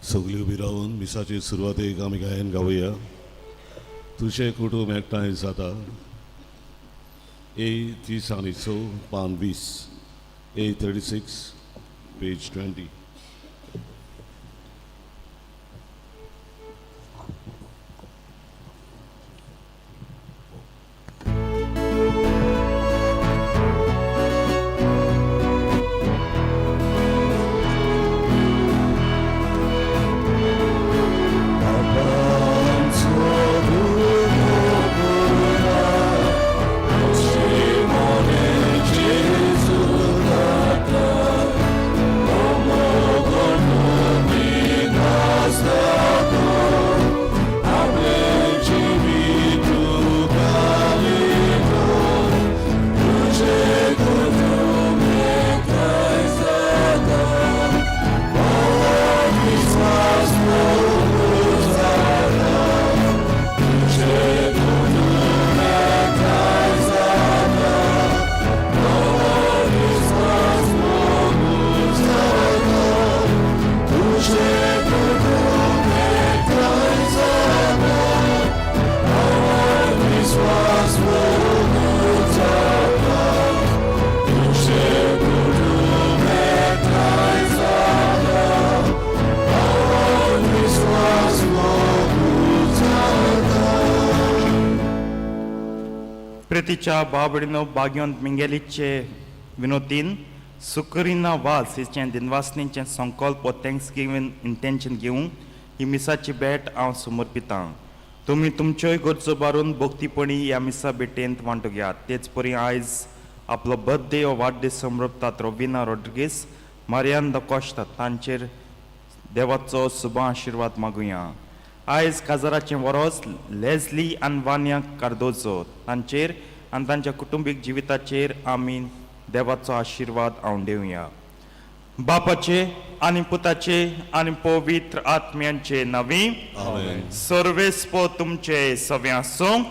सगळी उबी रावन मिसाची सुरवातेक आमी गायन गावया. तुझे कुटुंब एकठांय जाता. A3 पान 20 A36 पेज 20. प्रीतीच्या बाबडीनो बाग्योंत मिंगेलीचे विनोदीन सुकरीना वास हिचे दिनवासनीचे संकल्प थँक्स गिवींग इंटेंशन घेवन ही मिसाची भेट हांव समर्पितां. तुमी तुमच्योय गरजो बारून भोक्तीपणी ह्या मिसा भेटेंत वांटो घेयात. तेच परी आयज आपलो बर्थडे हो वाडदीस समरपतात रोविना रॉड्रिगीस, मारियान द कॉस्टा तांचेर देवाचो शुभ आशिर्वाद मागुया. आयज काजाराचें वरोस लेस्ली आनी वान्या कार्दोजो तांचेर आनी तांच्या कुटुंबीक जिविताचेर आमी देवाचो आशिर्वाद आंवडेवया. बापाचे आनी पुताचे आनी पवित्र आत्म्यांचे नवी सर्वेस्पो तुमचे सव्या आसूं.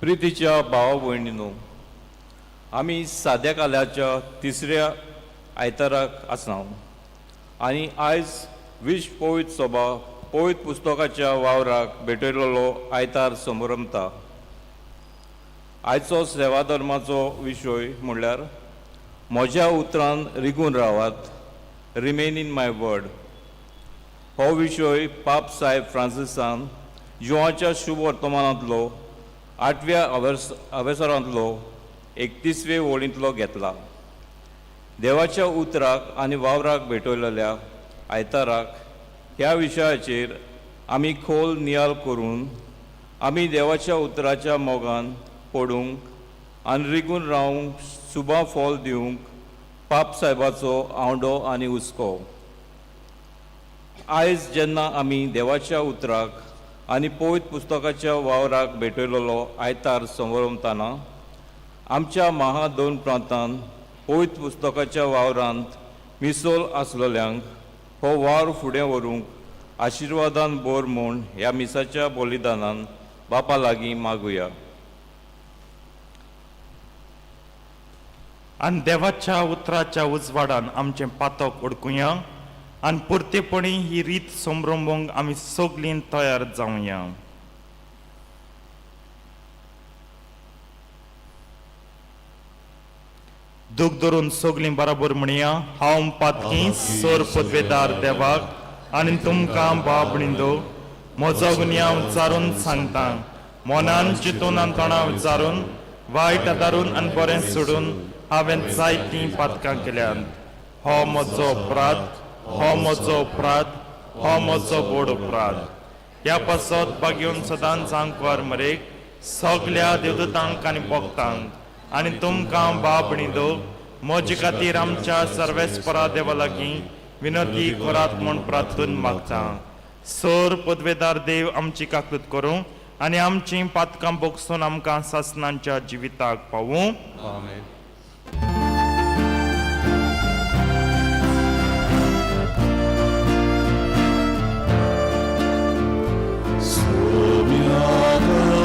प्रितीच्या भावा भयणीनो, आमी साद्या काल्याच्या तिसऱ्या आयताराक आसा आनी आयज विश्व पवित्र सभा पवित्र पुस्तकाच्या वावराक भेटयलेलो आयतार समारंभता. आयचो सेवा धर्माचो विशय म्हणल्यार म्हज्या उतरान रिगून रावात, रिमेन इन माय वर्ड. हो विशय पाप साहेब फ्रांसिसान जुवाच्या शुभ वर्तमानांतलो 8व्या अवेसरांतलो 31वे वळींतलो घेतला. देवाच्या उतराक आनी वावराक भेटयलेल्या आयताराक ह्या विशयाचेर आमी खोल नियाळ करून आमी देवाच्या उतराच्या मोगान पडूंक आनी रिगून रावंक शुभा फोल दिवंक पाप साहेबाचो आंवडो आनी हुस्को. आयज जेन्ना आमी देवाच्या उतराक आनी पवित्र पुस्तकाच्या वावराक भेटयलेलो आयतार समारंभताना आमच्या महा दोन प्रांतांत पवित्र पुस्तकाच्या वावरांत मिसोल आसलेल्यांक हो वावर फुडें व्हरूंक आशिर्वादान बोर म्हूण ह्या मिसाच्या बलिदानान बापा लागीं मागुया. आनी देवाच्या उतराच्या उजवाडान आमचें पातक ओडकुया आनी पुर्तेपणी ही रीत समरंभोवंक आमी सगळीं तयार जावया. दूख धरून सगळीं बराबर म्हणया. हांव पातकी सोर पदवेदार देवाक आनी तुमकां बाबणींदो म्हजो गुन्यांव विचारून सांगता. मनान चिंतून आनी तोंडां विचारून वायट आदारून आनी बरें सोडून हांवें जायतीं पातकां केल्यात. हो म्हजो अपराध, हो म्हजो अपराध, हो म्हजो बोड अपराध. ह्या पासत बागेवन सदांच सांगवार मरेक सगळ्या देवदूतांक आनी भक्तांक आनी तुमकां बाबणींदो म्हजे खातीर आमच्या सर्वेस्परा देवा लागीं विनंती करात म्हूण प्रार्थून मागता. सोर पदवेदार देव आमची काकूत करूं आनी आमची पातकां भोगसून आमकां सासणांच्या जिविताक पावूं. आमेन. Somiagador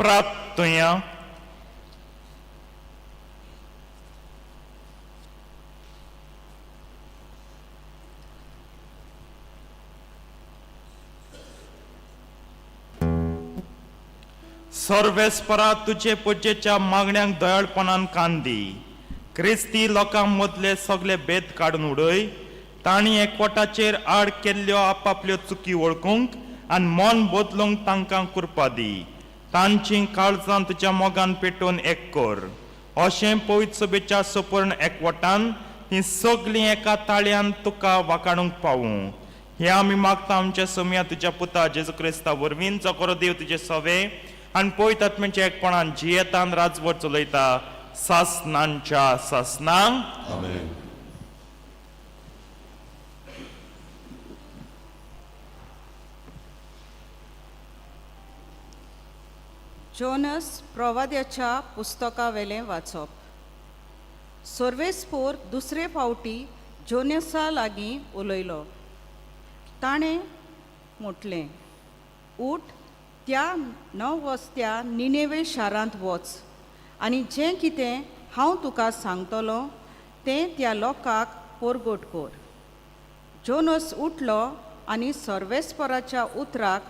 प्रार्थना. सर्वेस्परा तुझे पूजेच्या मागण्यांक दयाळपणान कान दी. क्रिस्ती लोकां मदले सगळे भेद काडून उडय. तांणी एकवटाचेर आड केल्ल्यो आपापल्यो चुकी वळखूंक आनी मन बदलूंक तांकां कृपा दी. तांची काळजां तुज्या मोगान पेटोवन एक कर. अशें पवित्र सभेच्या सपूर्ण एकवटान हीं सगळीं एका ताळ्यान तुका वाखाणूंक पावूं. हे आमी मागता आमच्या समिया तुज्या पुता जेजू क्रिस्ता वरवीं जो करो देव तुजे सवे आनी पवित्र आत्म्याच्या एकपणान जियेता आनी राजभर चलयता सासनांच्या सासनांक. आमेन. जोनस प्रवाद्याच्या पुस्तका वेलें वाचप. सर्वेस्पोर दुसरे फावटी जोनसा लागीं उलयलो. ताणें म्हटलें, उठ, त्या 9 वस्त्या निनेवे शारांत वच आनी जें कितें हांव तुका सांगतलों तें त्या लोकांक परगट कर. जोनस उठलो आनी सर्वेस्पराच्या उतराक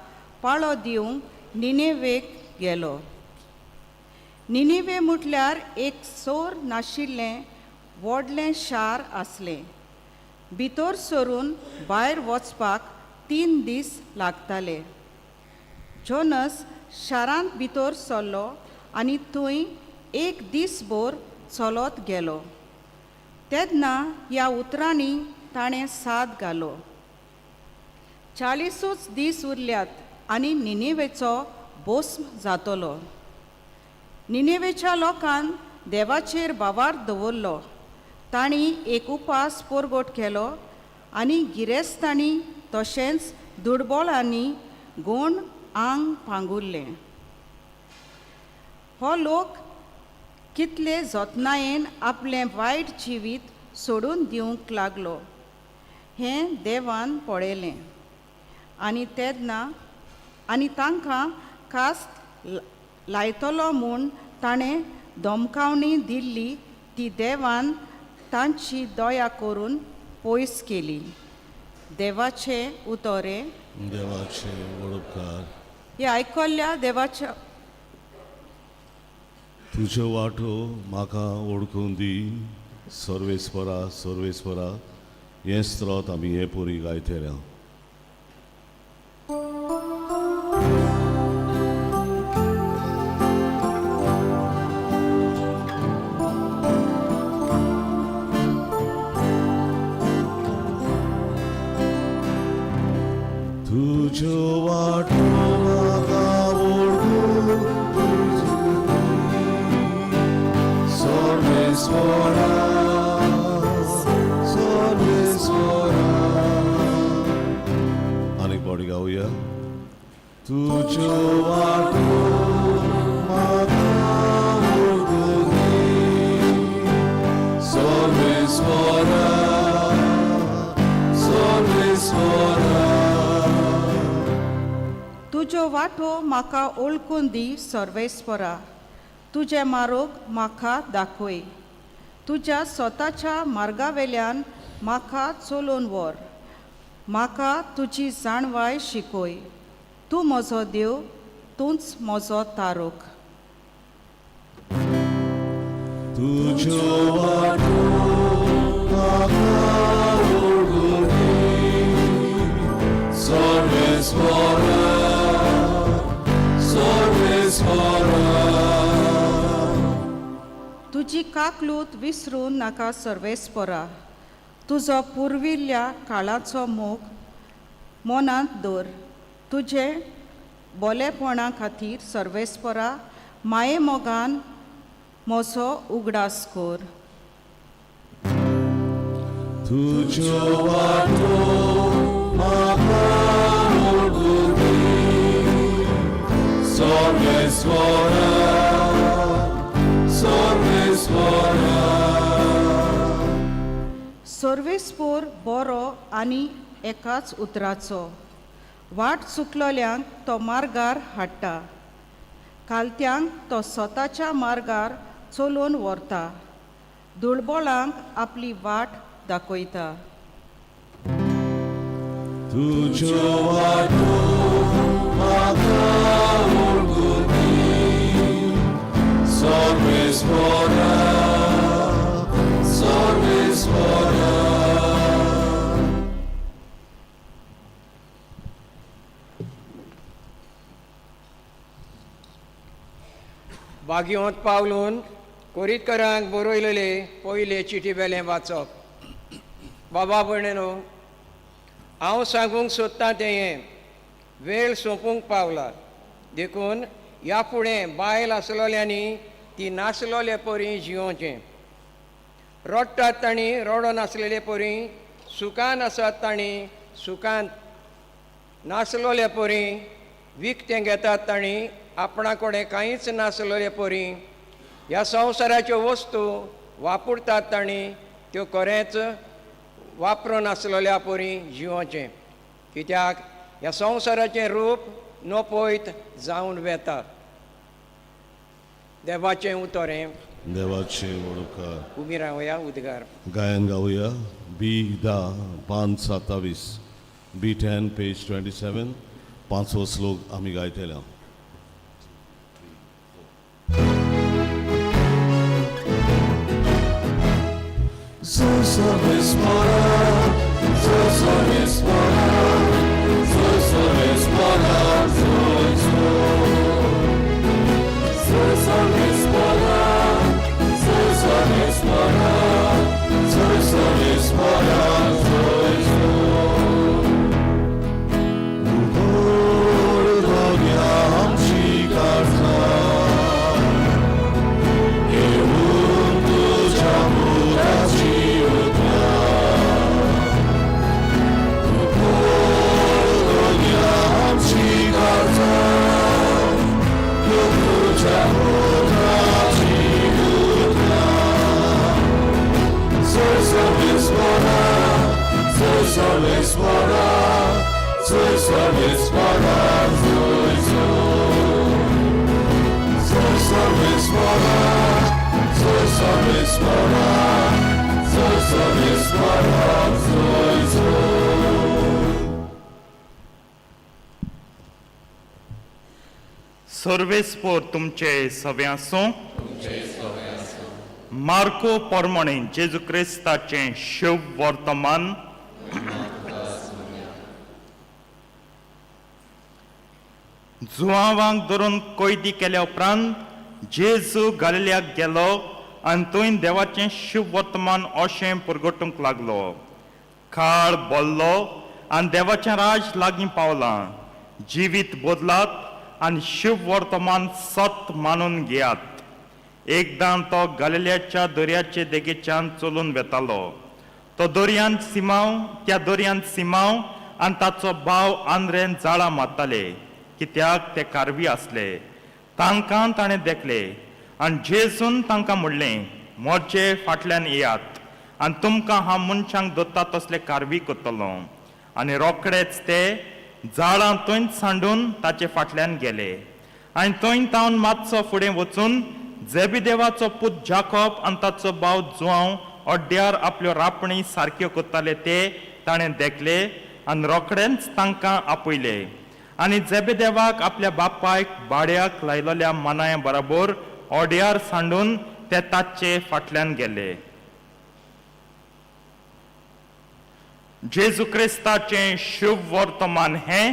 पाळो दिवंक निनेवेक गेलो. निनेवे म्हटल्यार एक सोर नाशिल्लें व्हडलें शार आसलें. भितर सरून भायर वचपाक 3 दीस लागताले. जोनस शारांत भितर सरलो आनी थंय 1 दीसभर चलत गेलो. तेन्ना ह्या उतरांनी ताणें साद घालो. 40 दीस उरल्यात आनी निनेवेचो भस्म जातलो. निनेवेच्या लोकान देवाचेर बावार दवरलो. तांणी एक उपास परगट केलो आनी गिरेस्तांनी तशेंच दुडबोळांनी गोण आंग पांगुरलें. हो लोक कितले जतनायेन आपलें वायट जिवीत सोडून दिवंक लागलो हें देवान पळयलें. आनी तेन्ना आनी तांकां कास्त लायतलो म्हूण ताणें धमकावणी दिल्ली ती देवान तांची दया करून पयस केली. देवाचे उतोरे. देवाचे वडोपकार. हे आयकल्ल्या देवाच्या तुज्यो वाटो म्हाका ओळखून दी. सर्वेस्परा सर्वेस्परा हें स्त्रोत आमी हे पोरी गायतेल्या तुज्यो वाटो म्हाका ओळखून सोमेश्वरा सोमेश्वरा आनीक पावटी गावया तुज्यो वाटो म्हाका ओळखून सोमेश्वरा सोमेश्वरा तुजो वाटो म्हाका ओळखून दी सर्वेस्परा तुजे मार्ग म्हाका दाखय तुज्या स्वताच्या मार्गावेल्यान म्हाका चलोवन व्हर म्हाका तुजी जाणवाय शिकय तूं म्हजो देव तूंच म्हजो तारूख तुज्यो वाटो म्हाका ओळखून सर्वेस्वरा तुजी काकलूत विसरून नाका सर्वेस्परा तुजो पुर्विल्ल्या काळाचो मोग मनांत दवर तुजे बोलेपणा खातीर सर्वेस्परा माये मोगान म्हजो उगडास कर तुज्यो वाटो म्हाका ओळखून सर्वेस्वरा सर्वेस्वरा सर्वेस्पोर बरो आनी एकाच उतराचो वाट चुकलोल्यांक तो मार्गार हाडटा कालत्यांक तो स्वताच्या मार्गार चलोवन व्हरता दुळबोळांक आपली वाट दाखयता तुज्यो वाटो म्हाका ओळखून सर्वेस्वरा सर्वेस्वरा बागयोंत पावलून कोरीतकरांक बरयलेले पयले चिटी बेलें वाचप बाबा भयणीनो हांव सांगूंक सोदतां तें वेळ सोंपूंक पावला देखून ह्या फुडें बायल आसलोल्यांनी ती नासलोले परी जियोचें रडटात तांणी रडो नासलेले परी सुखान आसात तांणी सुखान नासलोले परी विकतें घेतात तांणी आपणा कडेन कांयच नासलोले परी ह्या संवसाराच्यो वस्तू वापरतात तांणी त्यो खरेंच वापरून नासलोल्या परी जिवोचें कित्याक ह्या संवसाराचें रूप नपयत जावन वेता देवाचें उतोरें देवाचे वडोवकार उबी रावया उद्गार गायन गावया B10:5-27 B10 पेज 27 पांचवो श्लोक आमी गायतेल्या सर्वेस्पोर तुमचे सव्यासो मार्को पोरमणे जेजू क्रिस्ताचें शुभ वर्तमान जुआवांक धरून कोयदी केल्या उपरांत जेजू गलिल्याक गेलो आनी थंय देवाचें शुभ वर्तमान अशें परगटूंक लागलो. काळ बोल्लो आनी देवाचें राज लागीं पावलां. जिवीत बदलात आनी शुभ वर्तमान सत मानून घेयात. एकदां तो गलिल्याच्या दर्याचे देगेच्यान चलून वेतालो. तो दर्यांत सिमाव त्या दर्यांत सिमाव आनी ताचो भाव आंद्रेन जाळां मारताले, कित्याक ते कारवी आसले. तांकां ताणें देखले आनी जेजून तांकां म्हणलें, म्हजे फाटल्यान येयात आनी तुमकां हांव मनशांक दोत्ता तसले कारवी करतलो. आनी रोखडेच ते जाळां थंयच सांडून ताचे फाटल्यान गेले. आनी थंय तावन मातसो फुडें वचून जेबिदेवाचो पूत जाकोब आनी ताचो भाव जुआंव अड्ड्यार आपल्यो रापणी सारक्यो करताले ते ताणें देखले आनी रोखडेच तांकां आपयले. आनी जेबिदेवाक आपल्या बापायक भाड्याक लायलोल्या मानाय बरोबर ओड्यार सांडून ते ताचे फाटल्यान गेले. जेजू क्रिस्ताचें शुभ वर्तमान हें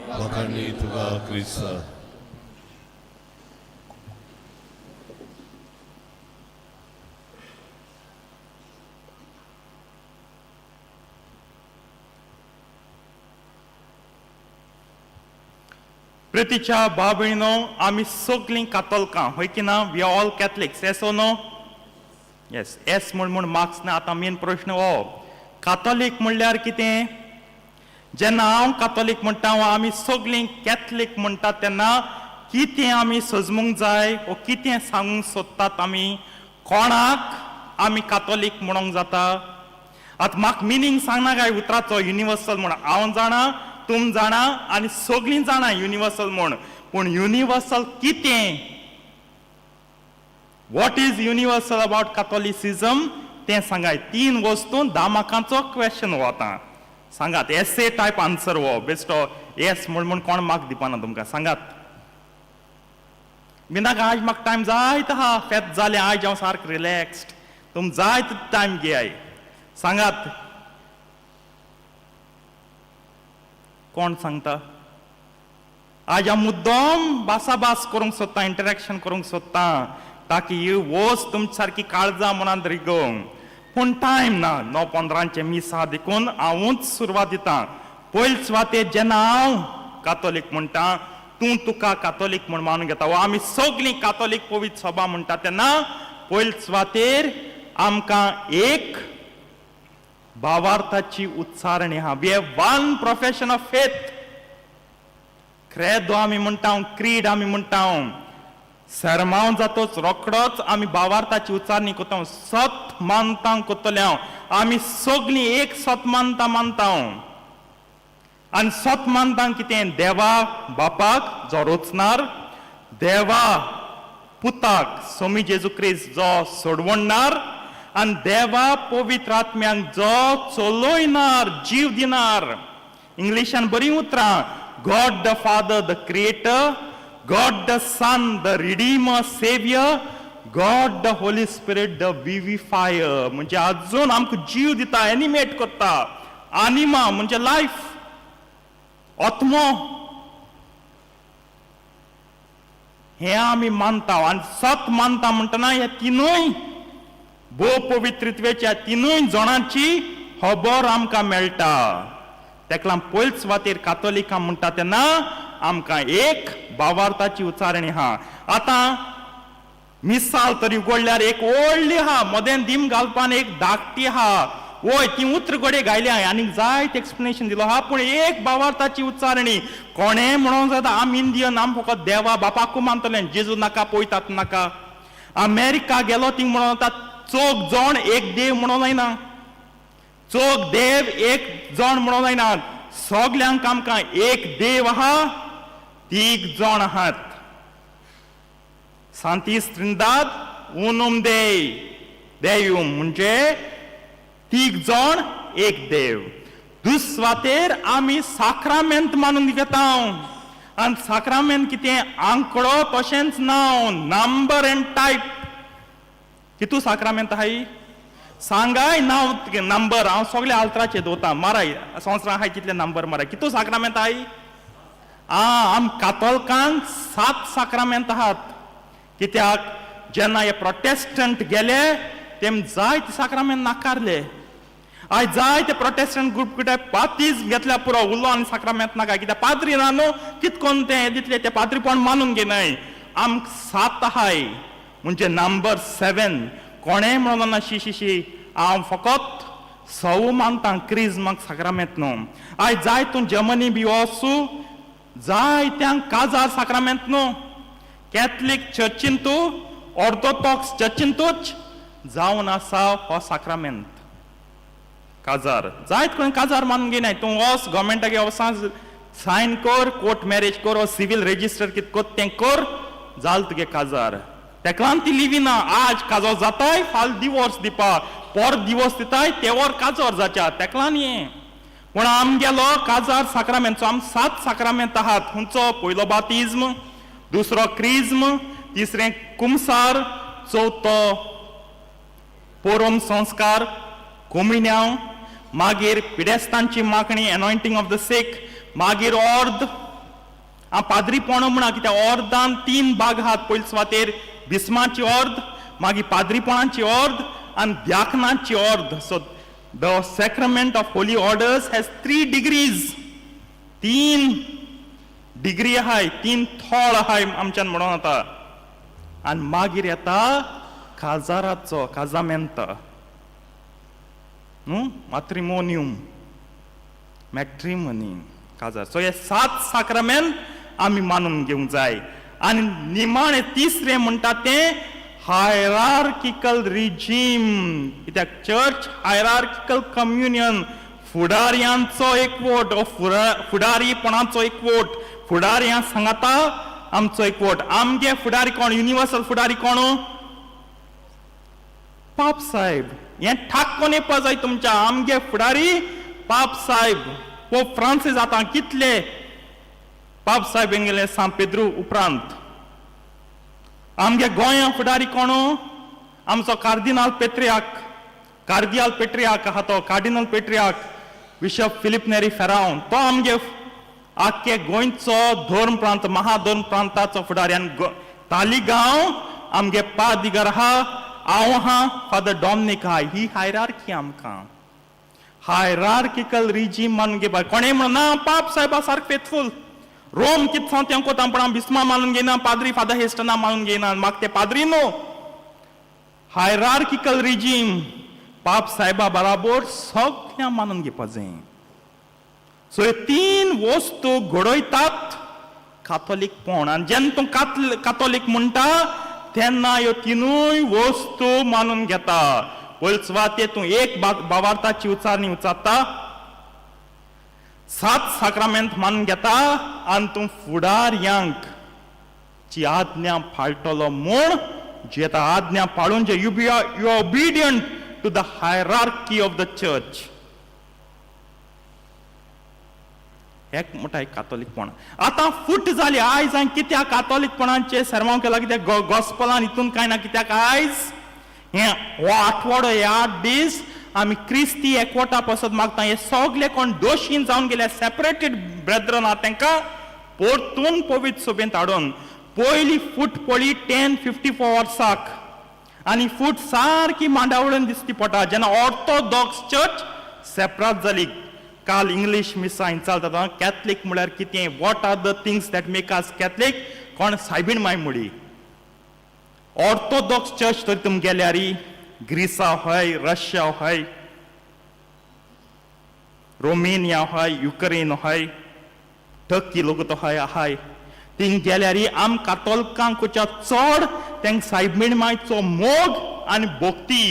वखाणी तुका क्रिस्ता. प्रितीच्या भाव भयणीनो, आमी सगलीं कातोलकां होय की ना? We all Catholics, yes or no? Yes, yes म्हूण मार्क्स ना. आतां मेन प्रश्न हो, कातोलीक म्हणल्यार कितें? जेन्ना हांव कातोलीक म्हणटा वा आमी सगलीं कॅथलीक म्हणटा तेन्ना कितें आमी सजमूंक जाय वा कितें सांगूंक सोदतात आमी? कोणाक आमी कातोलीक म्हणूंक जाता? आतां म्हाका मिनींग सांगना काय उतराचो युनिवर्सल म्हूण. हांव जाणा, तुम जाणा आनी सगळीं जाणा युनिवर्सल म्हूण. पूण युनिवर्सल कितें? What is universal about Catholicism तें सांगाय. 3 वस्तू 10 मार्कांचो क्वेश्चन हो आतां. सांगात, एसे टायप आन्सर हो. बेश्टो येस म्हूण कोण मार्क दिवपाना तुमकां. सांगात. बिनाक आज म्हाका टायम जायत आहा. फेत जालें आज हांव सारको रिलॅक्स्ड. तुम जायत टायम घेयाय. सांगात. कोण सांगता? आज हांव मुद्दम भासाभास करूंक सोदतां, इंटरॅक्शन करूंक सोदतां, ताकी ही वोस तुमचे सारकी काळजां मनांत रिगोवंक. पूण टायम ना. 9:15 मिसा देखून हांवूच सुरवात दितां. पयले सुवातेर जेन्ना हांव कातोलीक म्हणटा, तूं तुका कातोलीक म्हूण मानून घेता वा आमी सगलीं कातोलीक पवित्र सभा म्हणटा तेन्ना पयले सुवातेर आमकां एक भावार्थाची उच्चारणी आहा. We have one profession of faith. क्रेदो आमी म्हणटा, क्रीड आमी म्हणटा. सरमाव जातोच रोखडोच आमी भावार्थाची उच्चारणी करता. सत मानता करतले हांव. आमी सगलीं एक सत मानता. आनी सत मानता कितें? देवा बापाक जो रोचणार, देवा पुताक स्वामी जेजू क्रिस्त जो सोडवणणार, आनी देवा पवित्र आत्म्याक जो चलोयनार, जीव दिनार. इंग्लिशान बरीं उतरां. God the Father the Creator, God the Son the Redeemer Saviour, God the Holy Spirit the vivifier. म्हणजे अजून आमकां जीव दिता, एनिमेट करता. आनिमा म्हणजे लायफ, आत्मो. हे आमी मानता. आनी सत मानता म्हणटना हे तिनूय भोव पवित्रत्वेच्या तिनूय जाणांची खबर आमकां मेळटा. तेका लागून पयले सुवातेर कातोलिकां म्हणटा तेन्ना आमकां एक भावार्थाची उच्चारणी आहा. आतां मिसाल तरी उगडल्यार एक व्हडली आहा, मदें दिम घालपान एक धाकटी आहा. वय ती उतर घडये घायल्या आनी जायत एक्सप्लेनेशन दिलो आहा. पूण एक भावार्थाची उच्चारणी कोणें म्हणूंक जाता. आमी इंडियन, आमी फकत देवा बापाकू मानतले, जेजू नाका, पळयतात नाका. अमेरिका गेलो थिंग म्हणून जाता चोग जण एक देव म्हणून जायना. चोग देव एक जण म्हणून जायना. सगल्यांक आमकां एक देव आहा, 3 जण आहात. सांतीस त्रिंदाद उनूम देयूम म्हणजे 3 जण एक देव. दुसवातेर आमी साक्रामेंत मानून घेता. आनी साक्रामेंत कितें? आंकडो तशेंच नांव, नंबर एंड टायप. कितू साक्रामेंत आहाय? सांगाय नाव नंबर हांव सगळे आल्त्राचे दवरता माराय संवसारांत आहाय तितले नंबर माराय कितू साक्रामेंत आहाय आम कातोलकांक 7 साक्रामेंत आहात कित्याक जेन्ना हे प्रोटेस्टंट गेले तेम जायते साक्रामेंत नाकारले आयज जायते प्रोटेस्टंट ग्रुप कितें बाप्तिस्म घेतल्या पुरो उरलो आनी साक्रामेंत नाका कित्याक पाद्री ना न्हू कितकोन ते दितले ते पाद्रीपण मानून घेनाय आमक 7 आहाय म्हणजे नंबर 7 कोणें म्हणलो ना शी हांव फकत 6 मानता क्रिस्माक साक्रामेंत न्हू आयज जाय तूं जर्मनी बी वचू जायत्यांक काजार साक्रामेंत न्हू कॅथलीक चर्चीन तूं ऑर्थोडॉक्स चर्चींतूच जावन आसा हो साक्रामेंत काजार जायत कोण काजार मानून घेनाय तूं वच गव्हर्मेंटागे वचून सायन कर कोर्ट मॅरेज कर वा सिव्हील रेजिस्टर कितें कोत तें कर जाल तुगे काजार तेकलान ती लिविना आज काजो जाताय फाल डिवोर्स दिवपा पर दिवस दिताय तेवर काजोर जाच्या तेकलान ये पूण आमगेलो काजार साक्रामेंत आम 7 साक्रामेंत आहात हुंचो पयलो बाप्तिस्म दुसरो क्रिस्म तिसरें कुमसार चवथो पोरम संस्कार कोमिन्यांव मागीर पिडेस्तांची मागणी एनॉयंटींग ऑफ द सीक मागीर ऑर्द हांव पाद्रीपण म्हणा कित्याक ऑर्दान 3 भाग आहात पयले सुवातेर बिस्माची ऑर्द मागीर पाद्रीपणाची ऑर्द आनी द्याकनाची ऑर्द so the sacrament of holy orders has 3 degrees 3 degree आहाय 3 थोळ आहाय आमच्यान म्हणून आता आनी मागीर येता काजाराचो काजामेंत मॅट्रिमोनियम मॅट्रिमोनी काजार सो हे 7 साक्रामेंत आमी मानून घेवंक जाय आनी निमाणे तिसरें म्हणटा तें हायरार्किकल रिजीम कित्याक चर्च हायरार्किकल कम्युनियन फुडाऱ्यांचो एकवट फुडारीपणाचो एकवट फुडाऱ्यां सांगता आमचो एकवट आमगे फुडारी कोण युनिवर्सल फुडारी कोण पाप साहेब हे ठाकून येवपा जाय तुमच्या आमगे फुडारी पाप साहेब पोप फ्रांसीस आतां कितले पाप साहेब गेले सांत पेद्रू उपरांत आमगे गोंया फुडारी कोण आमचो कार्दिनाल पेट्रियाक आहा तो कार्डिनल पेट्रियाक बिशप फिलिप नेरी फेरावन तो आमगे आख्खे गोंयचो धर्म प्रांत महाधर्म प्रांताचो फुडारी आनी तालिगांव आमगे पादिगार आहा हांव आहा फादर डॉमनीक आहा ही हायरार्की आमकां हायरार्किकल रिजीम मानून घेवपा कोणें म्हणना पाप साहेबा सारको फेथफूल रोम कितें सांग तें कोता पण हांव बिस्मा मानून घेयना पाद्री फादर हेस्टना मानून घेयना म्हाका ते पाद्री न्हू हायरार्किकल रिजीम पाप साहेबा बराबर सगळ्यांक मानून घेवपा जाय सो हे 3 वस्तू घडयतात कातोलीकपण आनी जेन्ना तूं कातोलीक म्हणटा तेन्ना ह्यो 3 वस्तू मानून घेता पयले सुवातेर तूं एक भावार्थाची उच्चारणी उच्चारता 7 साक्रामेंत मानून घेता आनी तूं फुडाऱ्यांक ची आज्ञा पाळटलो म्हूण जी आतां आज्ञा पाळून जे you are obedient to the hierarchy of the church एक मोठा एक कातोलीकपण आतां फूट जाली आयज हांवें कित्याक कातोलीकपणाचे सर्वांक केला कित्याक गॉस्पलान हितून कांय ना कित्याक आयज हो आठवडो हे 8 दीस आमी क्रिस्ती एकवटा पासत मागता हे सगळे कोण दोशीन जावन गेले सेपरेटेड ब्रेद्रन आहा तांकां परतून पवित्र सभेंत हाडून पयली फूट पळी 1054 वर्साक आनी फूट सारकी मांडावळून दिसती पडटा जेन्ना ऑर्थोडॉक्स चर्च सेपरेट जाली काल इंग्लीश मिसा चलता कॅथलीक म्हळ्यार कितें what are the things that make us Catholic कोण सायबीण माय मुडी ऑर्थोडॉक्स चर्च तर तुम गेल्यार ग्रीसा हय रशिया हय रोमेनिया हय युक्रेन हय टर्की लोक तो हय आहाय थिंग गेल्यार आम कातोलकांक चड तेंक सायबीण मायचो मोग आनी भोक्ती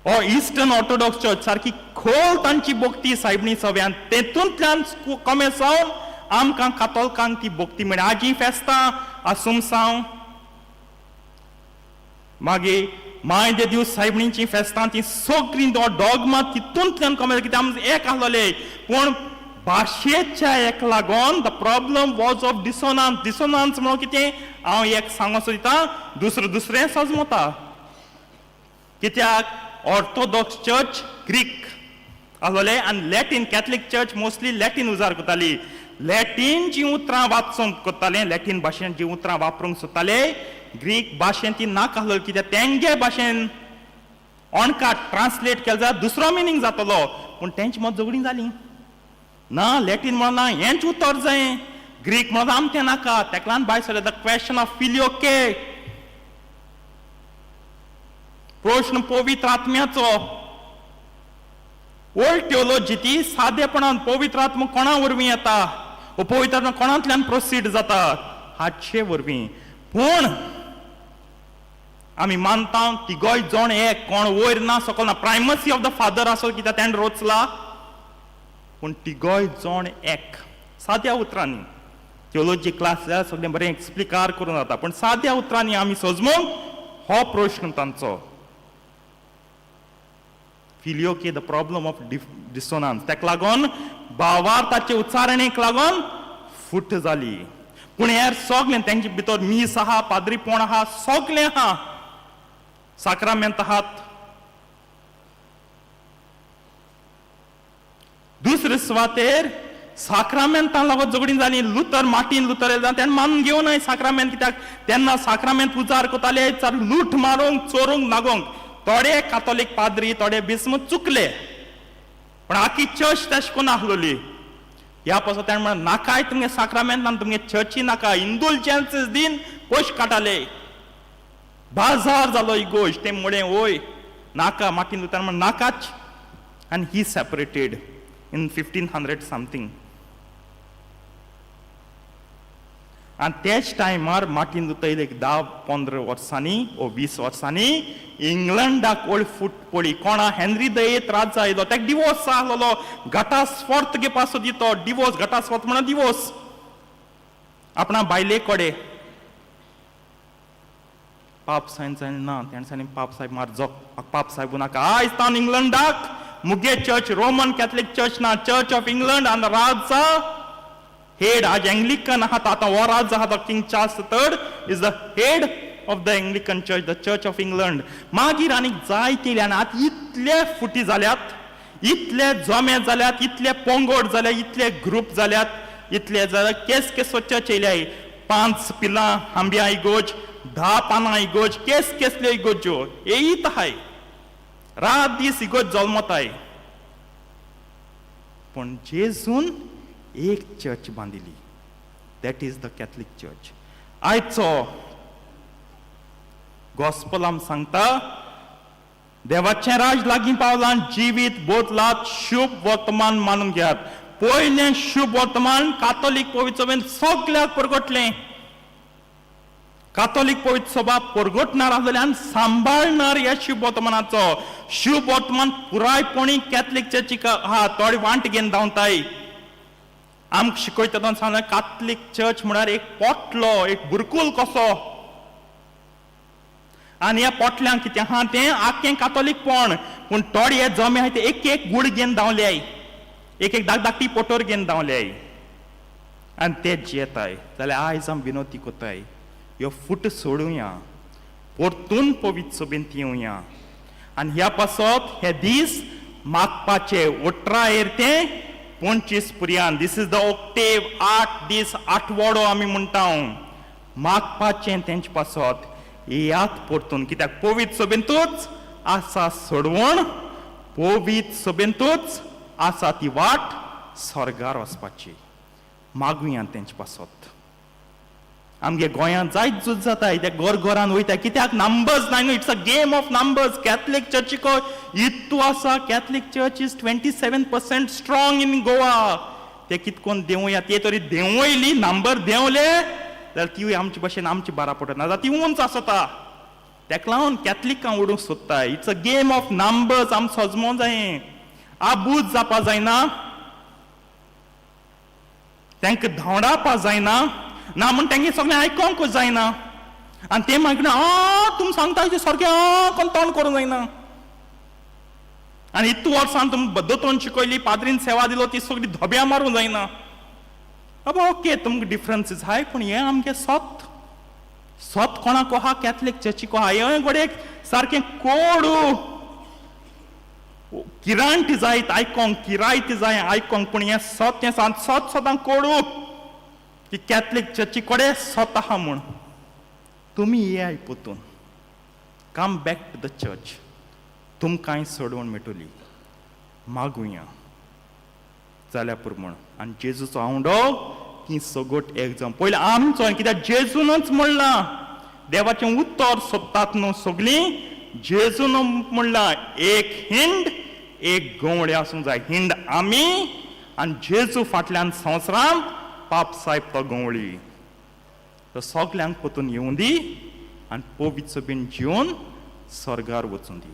ओ इस्टर्न ऑर्थोडॉक्स चर्च सारकी खोल तांची भोक्ती सायबणी सव्यान तेतूंतल्यान कमे सावन आमकां कातोलकांक ती भोक्ती मेळ्ळी आजी फेस्तां आसुमसांव मागीर माय दे दिवस सायबणींची फेस्तां ती सगळीं डॉगमा तितूंतल्यान कमे कित्याक आमी एक आसलोले पूण भाशेच्या एक लागून द प्रॉब्लम वॉज ऑफ डिसोनन्स म्हणून कितें हांव एक सांगो सोदिता दुसरें सजमता कित्याक ऑर्थोडॉक्स चर्च ग्रीक आसलोले आनी Latin Catholic church mostly Latin उजार करताली. लॅटीन जी उतरां वाचूंक कोत्ताले, लॅटीन भाशेन जी उतरां वापरूंक सोदताले, ग्रीक भाशेन ती नाक आसलोली, कित्याक तेंगे भाशेन अणकार ट्रान्सलेट केलो जाल्यार दुसरो मिनींग जातलो. पूण तेंची मत झगडीं जाली. ना लॅटीन म्हणना हेंच उतर जाय, ग्रीक म्हणून आमचें नाका. तेका लागून भायर सरले द क्वेश्चन ऑफ फिलियोके, प्रश्न पवित्र आत्म्याचो. ओल्ड थियोलॉजी ती सादेपणान पवित्र आत्मा कोणा वरवीं येता, वो पवित्र आत्मा कोणांतल्यान प्रोसीड जाता, हाचे वरवीं. पूण आमी मानता तिगोय जण एक, कोण वयर ना सकयल ना, प्रायमसी ऑफ द फादर आसो कित्याक तेणें रोचला, पूण तिगोय जण एक. साद्या उतरांनी थियोलॉजी क्लास जाल्यार सगळें बरें एक्सप्लिकार करून जाता, पूण साद्या उतरांनी आमी समजूंक हो प्रश्न तांचो. फिलियोके द प्रॉब्लम ऑफ डिसोनन्स, तेका लागून भावार्थाचे उच्चारणेक लागून फूट जाली. पूण हेर सगळें तेंचे भितर मीस आहा, पाद्रीपण आहा, सगळें आहा, साक्रामेंत आहात. दुसरे सुवातेर साक्रामेंतां लागून झगडीं जालीं. लुथर मार्टीन लुथर ताणें मानून घेवनाय साक्रामेंत, कित्याक तेन्ना साक्रामेंत उजार करताले लूट मारूंक चोरूंक लागोंक. थोडे कातोलीक पाद्री, थोडे बिस्म चुकले, पण आखी चर्च तशें करून आसलोली. ह्या पासून ताणें म्हणलें नाकाय तुमगे साक्रामेंत आनी तुमगे चर्ची नाका, इंडुलजन्सीस दिन पयशे काडटाले. बाजार जालो ही गोश्ट. ते मुळे वय नाका, मार्टीन लुथर म्हण नाकाच, आनी ही सेपरेटेड in 1500 something. आणि त्याच टायमार मार्टीन लुथर एक 10-15 वर्सांनी ओ 20 वर्सांनी इंग्लंडाक ओल्ड फूट पडी कोणा हेनरी VIII राजा आयलो, ताका डिवोर्स आसलो, घटास्फोर्त घेवपाचो दितो. डिवोर्स, घटास्फोर्त म्हणून डिवोर्स आपणा बायले कोडे. पाप सायब ना, तेणें सांगलें पाप साहेब मार जो, पाप साहेब नाका. आयज तावन इंग्लंडाक मुगे चर्च, रोमन कॅथलीक चर्च ना, चर्च ऑफ इंग्लंड आनी राजा हेड. आज एंग्लिकन आहात, आतां हो राजा आहा तो king Charles III is the head of the Anglican church, the church of England. मागीर आनीक जाय केले, आनी आतां इतले फुटी जाल्यात, इतले जमे जाल्यात, इतले पोंगोड जाल्यात, इतले ग्रूप जाल्यात, इतले जाल्यात केस केसो चर्च येयल्याय. 5 पिलां आंब्या इगोज, 10 पानां इगोज, केसल्यो इगोज्यो येयीत आहाय, रात दीस इगोज जल्मताय. पण जेजून एक चर्च बांदिली, that is the Catholic church. आयचो गॉस्पल आम सांगता देवाचें राज लागीं पावलां, जिवीत बोदलात, शुभ वर्तमान मानून घेयात. पयलें शुभ वर्तमान कातोलीक पवित्र सभेन सगळ्याक परगटलें. कातोलीक पवित्र सभा परगटणार आसलेल्यान सांबाळणार ह्या शुभ वर्तमानाचो. शुभ वर्तमान पुरायपणी कॅथलीक चर्चीक आहा, थोडे वांट घेवन धांवताय. आमकां शिकयता सांगलें कातलीक चर्च म्हळ्यार एक पोटलो, एक बुरकूल कसो, आनी ह्या पोटल्यांक कितें आहा तें आख्खें कातोलीकपण. पूण थोडे हे जमे आहाय ते एक एक गूड घेवन धांवल्याय, एक एक धाकटी पोटोर घेवन धांवल्याय, आनी ते जेताय. जाल्यार आयज आमी विनोती कोताय, ह्यो फूट सोडुया, परतून पवित्र सभेंत येवया. आनी ह्या पासत हे दीस मागपाचे 18 ते 25 पर्यंत. दीस इज द ऑक्टेव, 8 दीस 8 वडो आमी म्हणटा. मागपाचें तेंचे पासत याद परतून, कित्याक पवित्र सभेंतूच आसा सोडवण, पवित्र सभेंतूच आसा ती वाट स्वर्गार वचपाची. मागुया तेंचे पासत. आमगे गोंयांत जायत झूज जाता, त्या घरान वयता, कित्याक नंबर्स नाय न्हू, it's a game of numbers. Catholic चर्चीको इतू आसा, Catholic church is 27% strong in Goa. ते कितकोन देंवया, ते तरी देंवयली, नंबर देंवले जाल्यार ती आमचे भशेन आमची बारा पडट ना, ती उंच आसता. तेका लागून कॅथलिकां ओडूंक सोदताय. It's a game of numbers. आमी सजमो जाय, आबूज जावपा जायना, तांकां धांवडावपा जायना ना, म्हण तेंगे सगळें आयकोंक जायना. आनी ते मागीर तुमी सांगता सारकें कोण तोंड करूंक जायना. आनी इतू वर्सां तुमी दोतोन शिकयली, पाद्रीन सेवा दिलो, ती सगळी धोब्या मारूंक जायना. बाबा ओके, तुमकां डिफरन्सीस आहाय, पूण हें आमगे सत कोणाक आहा, कॅथलीक चर्चीक आहा. हें गोडे सारकें कोडू किरांट जायत आयकोंक किरायत जाय आयकोंक पूण हें तें सदां कोडू की कॅथलीक चर्ची कोडे सोत आहा म्हूण तुमी ये आयपोतून come back to the church तुमकांय सोडवण मेळटली मागुया जाल्या पुरो म्हूण आनी जेजूचो आवडो की सगोट एग्जाम पयलीं आमचो कित्याक जेजूनच म्हणलां देवाचें उत्तर सोदतात न्हू सगळीं जेजून म्हणलां एक हिंड एक गवळे आसूंक जाय हिंड आमी आनी जेजू फाटल्यान संवसारांत पाप साहेब तो गवळी तो सगल्यांक पोतून येवं दी आनी पवित्र बीन जिवन स्वर्गार वचून दी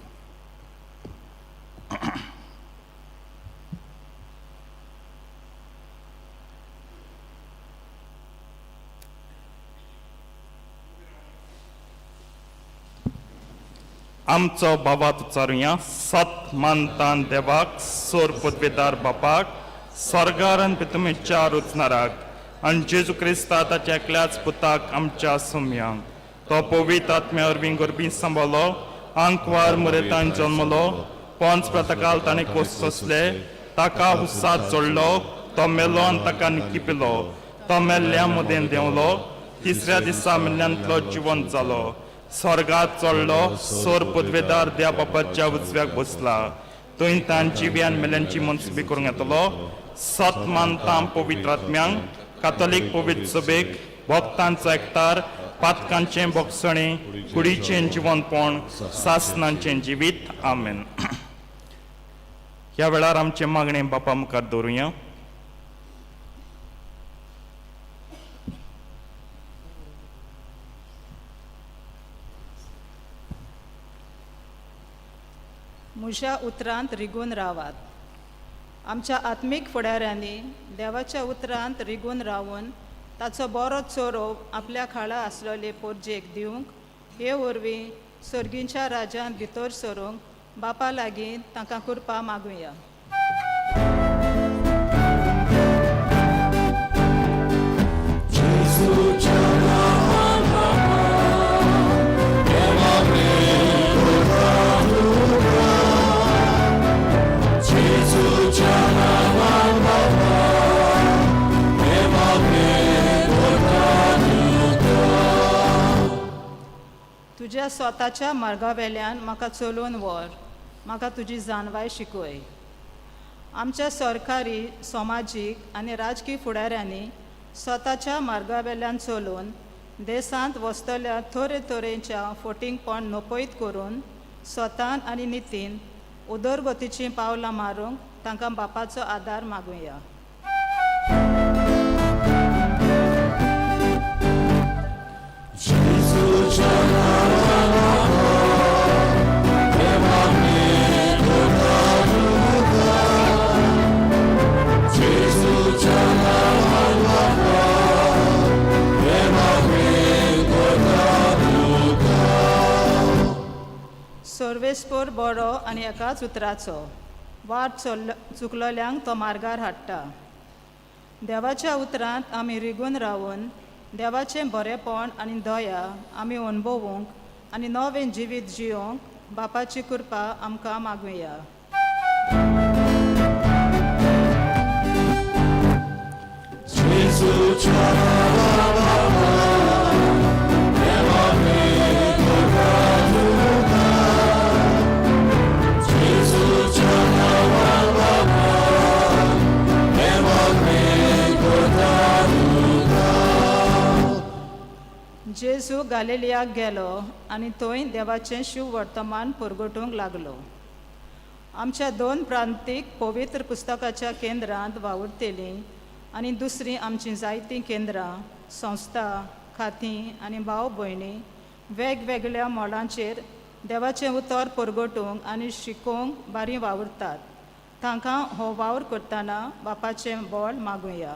आमचो बाबात उचारुया सत मानतान देवाक सोर पदवेदार बापाक स्वर्गारान तुमी चार उचनाराक आनी जेजू क्रिस्ता ताच्या एकल्याच पुताक आमच्या सोम्यांक तो पवित्र आत्म्या वरवीं गरबी सांबाळलो आंकवार मरेतान जल्मलो पोंच प्रतकाल ताणें कोसले ताका हुस्सात जोडलो तो मेलो आनी ताका निकिपिलो तो मेल्ल्या मदें देंवलो तिसऱ्या दिसा मेल्ल्यांतलो जिवंत जालो स्वर्गात चडलो सोर पदवेदार देवा बापाच्या उजव्याक बसला थंय तांची व्यान मेल्यांची मनसुबी करूंक येतलो सत मानतां पवित्र आत्म्यांक कातोलीक पवित्र सभेक भक्तांचो एकठार पातकांचें भोगसणें कुडीचें जिवंतपण सासणांचें जिवीत आमेन ह्या वेळार आमचें मागणें बापा मुखार दवरुया म्हज्या उतरांत रिगून रावात आमच्या आत्मीक फुडाऱ्यांनी देवाच्या उतरांत रिगून रावून ताचो बरो चोरो आपल्या खाला आसलेले पोरजेक दिवंक हे वरवीं सर्गींच्या राज्यांत भितर सरूंक बापा लागीं तांकां कृपा मागुया तुज्या स्वताच्या मार्गावेल्यान म्हाका चलोवन व्हर म्हाका तुजी जाणवाय शिकय आमच्या सरकारी समाजीक आनी राजकीय फुडाऱ्यांनी स्वताच्या मार्गावेल्यान चलोवन देशांत वसतल्या तरेच्या फोटींगपण नपयत करून स्वतान आनी नितीन उदरगतीचीं पावलां मारूंक तांकां बापाचो आदार मागुया सर्वेस्पर बरो आनी एकाच उतराचो वाट चुकलोल्यांक तो मार्गार हाडटा देवाच्या उतरांत आमी रिगून रावून देवाचें बरेपण आनी दया आमी अणभवूंक आनी नवें जिवीत जियोंक बापाची कृपा आमकां मागुया जेजू गालिलियाक गेलो आनी थंय देवाचें शिव वर्तमान परगटूंक लागलो आमच्या दोन प्रांतीक पवित्र पुस्तकाच्या केंद्रांत वावुरतेलीं आनी दुसरीं आमचीं जायतीं केंद्रां संस्था खातीं आनी भाव भयणी वेगवेगळ्या मोलांचेर देवाचें उतर परगटूंक आनी शिकोवंक बारीं वावुरतात तांकां हो वावर करतना बापाचें बळ मागुया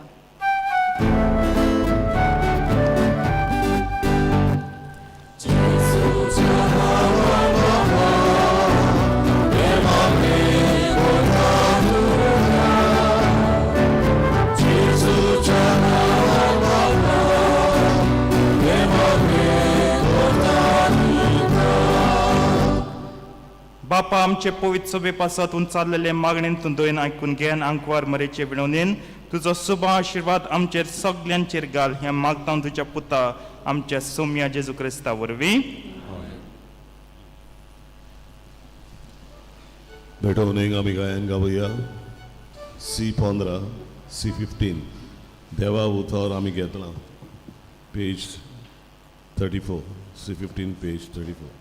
बापा बाबा आमचे पवित्र सभे पासत उंचारलेले मागणेन तूं दोन ऐकून घेन आंकवार मरेचे विणवणेन तुजो शुभ आशीर्वाद आमचेर सगल्यांचेर घाल हें मागता तुज्या पुता आमच्या सौम्या जेजू क्रिस्ता वरवीं. भेटवणेक आमी गायन गावया C15 C15 देवा उतर आमी घेतला पेज 34 C15 पेज 34.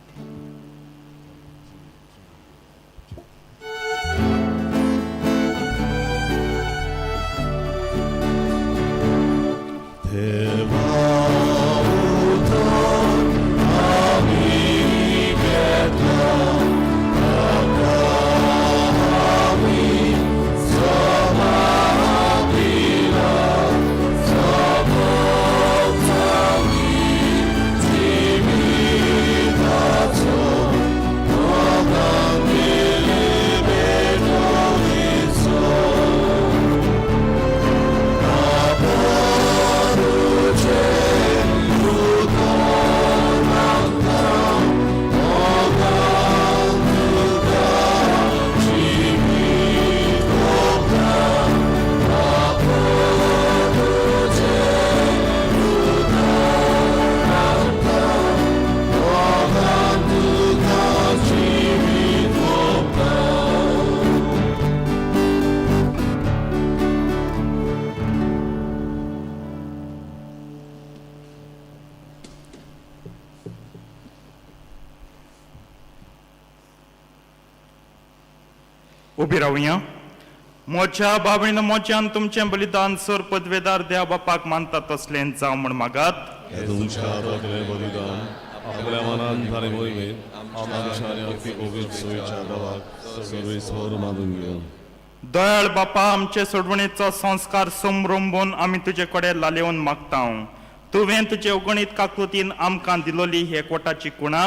उबी रावया. मोच्या बाबळीन मोच्यान तुमचें बलिदान सोर पदवेदार देवा बापाक मानता तसलें जावं म्हण मागात. हे तुमच्या हातांतलें बलिदान आपल्या मनान थारे मोहिमेन आमच्या आनी अगदी पवित्र सोयीच्या देवाक सर्वेस्वर मानून घेवन दयाळ बापा आमचे सोडवणेचो संस्कार समरंभून आमी तुजे कडेन लालेवन मागता. तुवें तुजे अगणीत काकुतीन आमकां दिलोली हे एकवटाची कुणा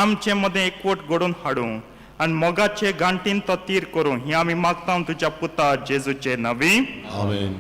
आमचे मदें एकवट घडोवन हाडूं आनी मोगाचे गांठीन तो तीर करूं ही आमी मागता तुज्या पुता जेजूचे नवी. आमेन.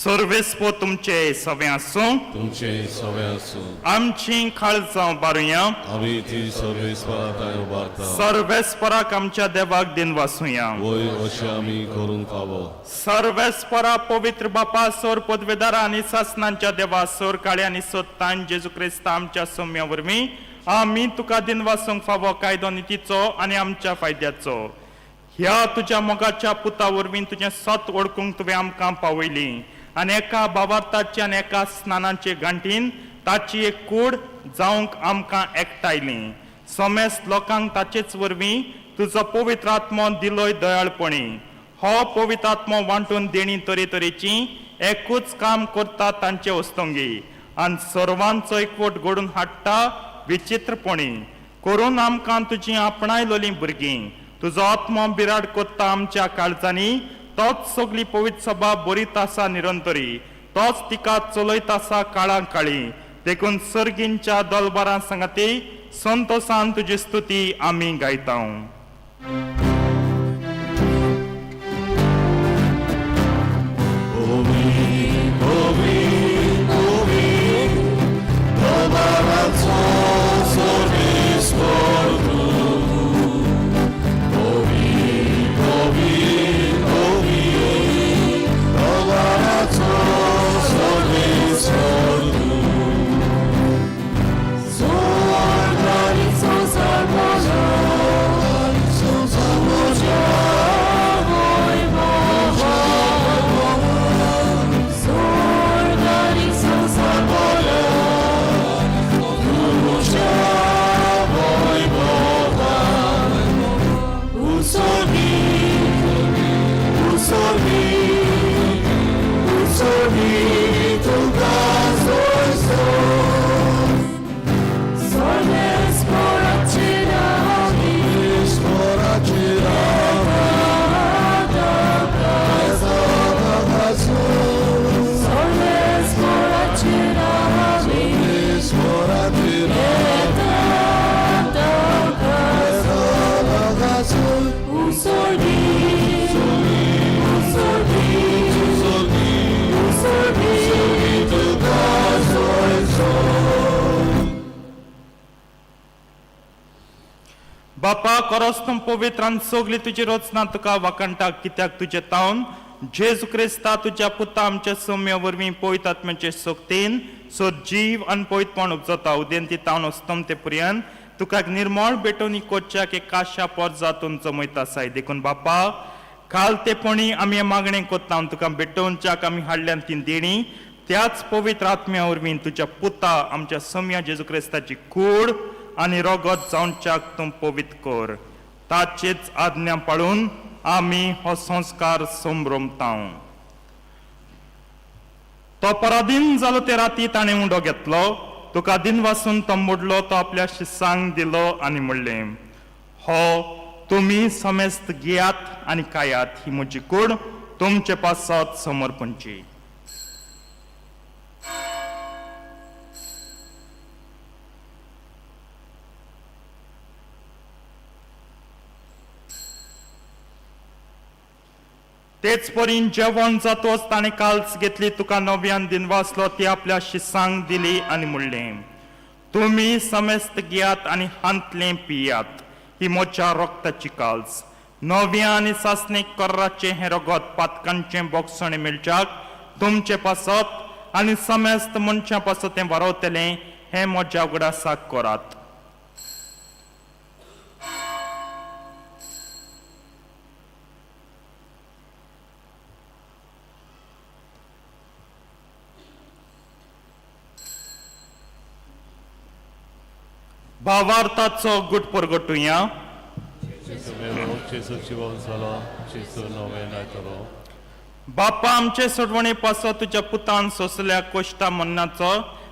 सर्वेस्पो तुमचे सवे आसूं. तुमचे सवे आसूं. आमची काळजां बारुया. आमी ती सर्वेस्पराताय उबारता. सर्वेस्पराक आमच्या देवाक दिन वासुया. वयर अशें आमी करूंक फावो. सर्वेस्परा पवित्र बापा सोर पदवेदारा आनी सासनांच्या देवा सोर काळे आनी सोत्तान जेजू क्रिस्त आमच्या सौम्या वरवीं आमी तुका दिन वासूंक फावो कायदो नितीचो आनी आमच्या फायद्याचो. ह्या तुज्या मोगाच्या पुता वरवीं तुजें सत ओळखूंक तुवें आमकां पावयली आनी एका बाबार्ताची आनी एका स्नानाचे गांठीन ताची एक कूड जावंक आमकां एकठायली. समेस्त लोकांक ताचेच वरवीं तुजो पवित्र आत्मो दिलोय दयाळपणी. हो पवित्र आत्मो वांटून देणी तरेतरेची एकूच काम करता तांचे वस्तोंगी आनी सर्वांचो एकवट घडोवन हाडटा विचित्रपणी करून आमकां तुजी आपणायलोलीं भुरगीं तुजो आत्मो बिराड कोत्ता आमच्या काळजांनी. तोच सगली पवित्र सभा बरीत आसा निरंतरी. तोच तिका चलयत आसा काळां काळी. देखून सर्गींच्या दलबारां सांगाती संतोषान तुजी स्तुती आमी गायता. Sorgi, बापा खरोच तूं पवित्रान सगळी तुजी रचना तुका वाकणटाक कित्याक तुजे तावन जेजू क्रिस्ता तुज्या पुता आमच्या सौम्य वरवीं पवित्र आत्म्याचे सोक्तीन सो जीव आनी पवित्रपण उपजता उदेंती तावन वस्तम ते पर्यंत तुका एक निर्मळ बेटोनी कोच्याक एक काशा पर जातून जमयता साय देखून बापा काल तेपणी आमी हे मागणें कोत्ता तुका बेटोवच्याक आमी हाडल्यान ती देणी त्याच पवित्र आत्म्या वरवीं तुज्या पुता आमच्या सौम्य जेजू क्रिस्ताची कूड आनी रगत जावच्याक तूं पवित्र कर ताचेच आज्ञा पाळून आमी हो संस्कार संभ्रमता तो पराधीन जालो ते राती ताणें उंडो घेतलो तुका दिन वासून तो मोडलो तो आपल्या शिष्यांक दिलो आनी म्हणलें हो तुमी समेस्त घेयात आनी खायात ही म्हजी कूड तुमचे पासत समर्पणची तेच परीन जेवण जातोच ताणें काल्स घेतली तुका नव्यान दिन वाचलो ती आपल्या शिष्यांक दिली आनी म्हणलें तुमी समेस्त घेयात आनी हांतलें पियात ही म्हज्या रक्ताची काल्स नव्या आनी सासणेक कर्राचे हें रगत पातकांचें बोगसणें मेळच्याक तुमचे पासत आनी समेस्त मनशां पासत तें वारवतलें हें म्हज्या उगडासाक करात भावार्थाचो गुट परगटुया बापा आमचे सोडवणे पासो तुज्या पुतान सोंसल्या कोश्टा मन्नाचो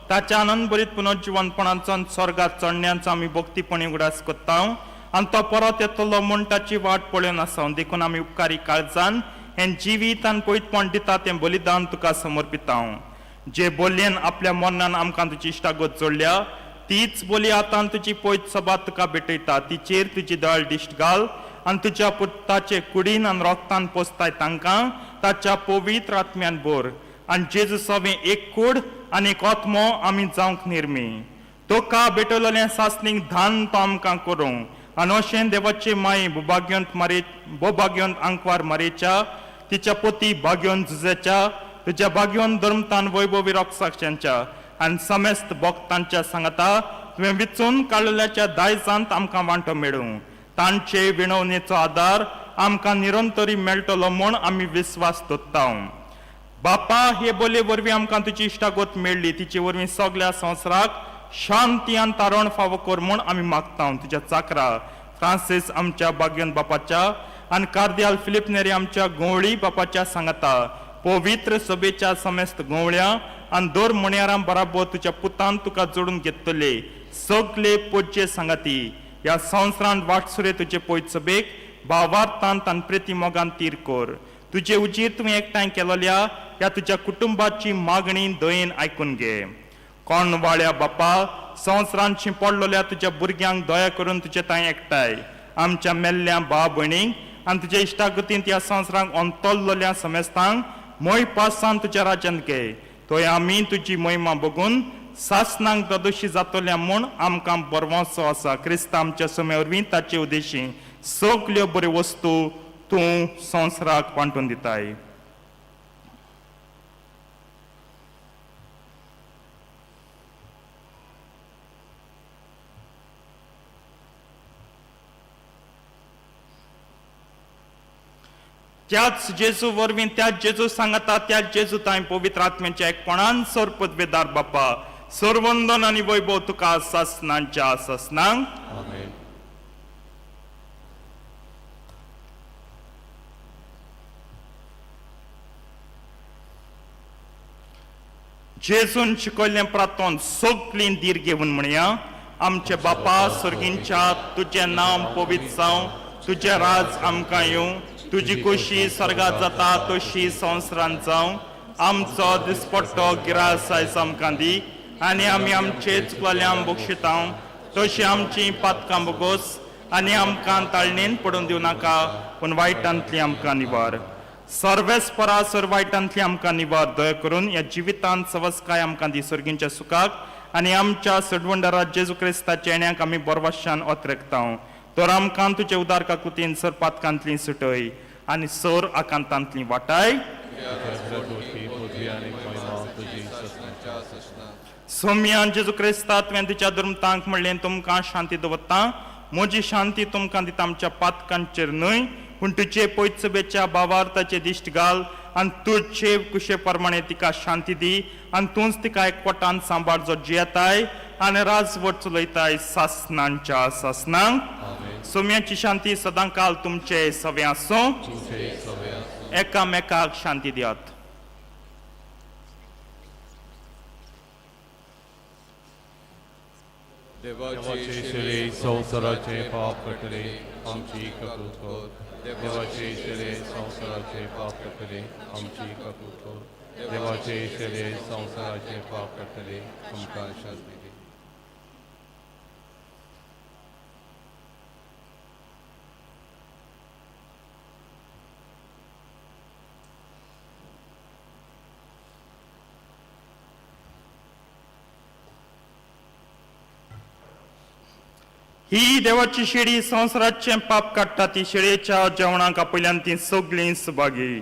ताच्या आनंद भरीत पुनर्जीवनपणाचो आनी स्वर्गात चडण्याचो आमी भक्तीपणी उगडास कोत्ता आनी तो परत येतलो म्हूण ताची वाट पळोवन आसा देखून आमी उपकारी काळजान हें जिवीत आनी पवित्रपण दिता तें बलिदान तुका समर्पिता जे बोलयेन आपल्या मरणान आमकां तुजी इश्टागत जोडल्या तीच बोली आतां तुजी पयत सभा तुका भेटयता तिचेर तुजी दळ दिश्ट घाल आनी तुज्या पुताचे कुडीन आनी रोगतान पोसताय तांकां ताच्या पवित्र आत्म्यान बोर आनी जेजू सवें एक कूड आनी एक आत्मो आमी जावंक निर्मी तुका भेटयलोलें सासणीक धान तो आमकां करूं आनी अशें देवाचे माये भोभाग्यवंत आंकवार मारेच्या तिच्या पोती भाग्यवंत झुजेच्या तुज्या भाग्यवंत धर्मतान वैभवी रक्षांच्या आनी समेस्त भक्तांच्या सांगता तुवें विचून काडलेल्याच्या दायजांत आमकां वांटो मेळूं तांचे विणवणेचो आदार आमकां निरंतरी मेळटलो म्हूण आमी विस्वास दवरता बापा हे बोले वरवीं आमकां तुजी इश्टागत मेळ्ळी तिचे वरवीं सगळ्या संवसाराक शांती आनी तारण फावो कर म्हूण आमी मागता तुज्या चाकरा फ्रांसीस आमच्या भाग्यवंत बापाच्या आनी कार्दियाल फिलिप नेरी आमच्या गवळी बापाच्या सांगता पवित्र सभेच्या समेस्त गवळ्या आनी दर मण्यारां बराबर तुज्या पुतान तुका जोडून घेतले सगळे पोजचे सांगाती ह्या संवसारांत वाटसुरे तुजे पयत सभेक भावार्थांत आनी प्रिती मोगान तीर कर तुजे उजीर तुवें एकठांय केलोल्या ह्या तुज्या कुटुंबाची मागणी दयेन आयकून घे कोण वाळ्या बापा संवसारांत शिंपडलोल्या तुज्या भुरग्यांक दया करून तुजे थंय एकठांय आमच्या मेल्ल्या भाव भयणींक आनी तुज्या इश्टागतींत ह्या संवसारांक अंतरलोल्या समेस्तांक मोय पासान तुज्या राज्यांत घे थंय आमी तुजी महिमा बघून सासनांक दोशी जातोल्या म्हूण आमकां बरवोसो आसा क्रिस्त आमच्या समे वरवीं ताचे उद्देशी सगल्यो बऱ्यो वस्तू तूं संवसाराक वांटून दिताय त्याच जेजू वरवीं त्याच जेजू सांगता त्याच जेजू तांय पवित्र आत्म्याच्या एकपणान सोर पदवेदार बापा सोरवंदन आनी वैभव तुका सासनांच्या सासनांक जेजून शिकयल्लें प्रार्थोन सगळीं धीर घेवन म्हणया आमचे बापा स्वर्गींच्या तुजें नांव पवित्र जावं तुजें राज आमकां येवं तुजी खुशी स्वर्गात जाता तशी संवसारांत जावं आमचो दिसपट्टो गिरास आयज आमकां दी आनी आमी आमचे चुकलेल्यांक बक्षिता तशी आमची पातकां बोगोस आनी आमकां ताळणेन पडून दिवं नाका पूण वायटांतली आमकां निवार सर्वेस परासर वायटांतली आमकां निवार दया करून ह्या जिवितांत सवस्काय आमकां दी सर्गींच्या सुखाक आनी आमच्या सडवंडरा जेजू क्रिस्ताच्या येण्याक आमी बरवाशान वत रेखता तर आमकां तुजे उदार काकुतीन सर पातकांतली सुटय आनी सर आकांतांतली वाटाय पृथ्वी आणि महिमा तुझी ससनाच्या ससना सौम्यान जेजू क्रिस्ता तुवें तुज्या धर्मतांक म्हणलें तुमकां शांती दवरता म्हजी शांती तुमकां दिता आमच्या पातकांचेर न्हय पूण तुजे पयत सभेच्या भावार्थाचे दिश्ट घाल आनी तुजे कुशे प्रमाणे तिका शांती दी आनी तूंच तिका एकवटान सांबाळ जो जियेताय आनी राजवट चलयताय सासनांच्या सासनांक सौम्याची शांती सदां काल तुमचे सवे आसूं एकामेकाक शांती दियात देवाचे शिरे संसाराचे पाप कटले आमची कपूत कर देवाचे शिरे संसाराचे पाप कटले आमची कपूत कर देवाचे शिरे संसाराचे पाप कटले आमकां शांती दे ही देवाची शेळी संसाराचे पाप काडटा ती शेळयेच्या जेवणाक आपयल्यान ती सगळीं सुभागी